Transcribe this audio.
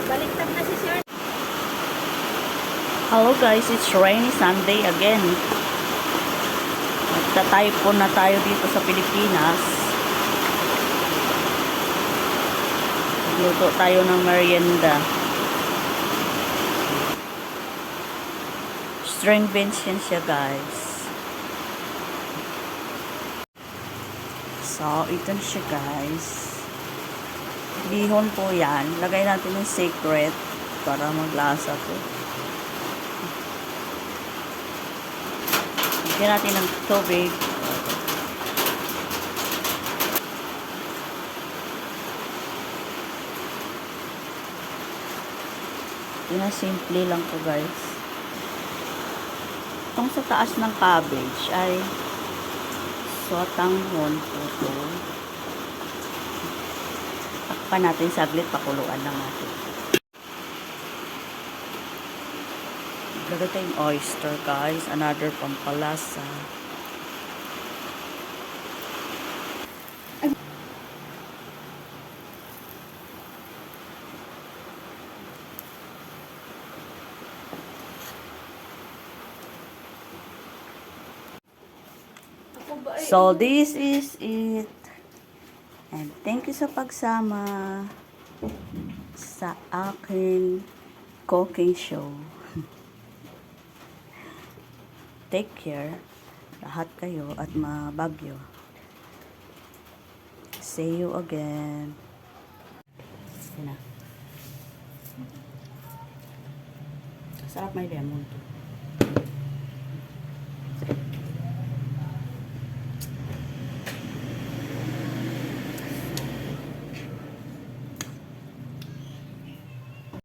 Baliktad na si Sir. Hello guys, it's rainy Sunday again. Nagta-typhoon na tayo dito sa Pilipinas. Luto tayo ng merienda. String beans yan siya guys. So, ito na siya guys. Bihon po yan. Lagay natin ng secret para maglasa to. Lagyan natin ng tubig. Ito simple lang po guys. Itong sa taas ng cabbage ay sotanghon po ito. Takpan natin saglit, pakuluan lang natin. Lagay tayong oyster guys, another pampalasa. So this is it. And thank you sa pagsama sa aking cooking show. Take care, lahat kayo at mabagyo. See you again. Yan na. Sarap may lemon to.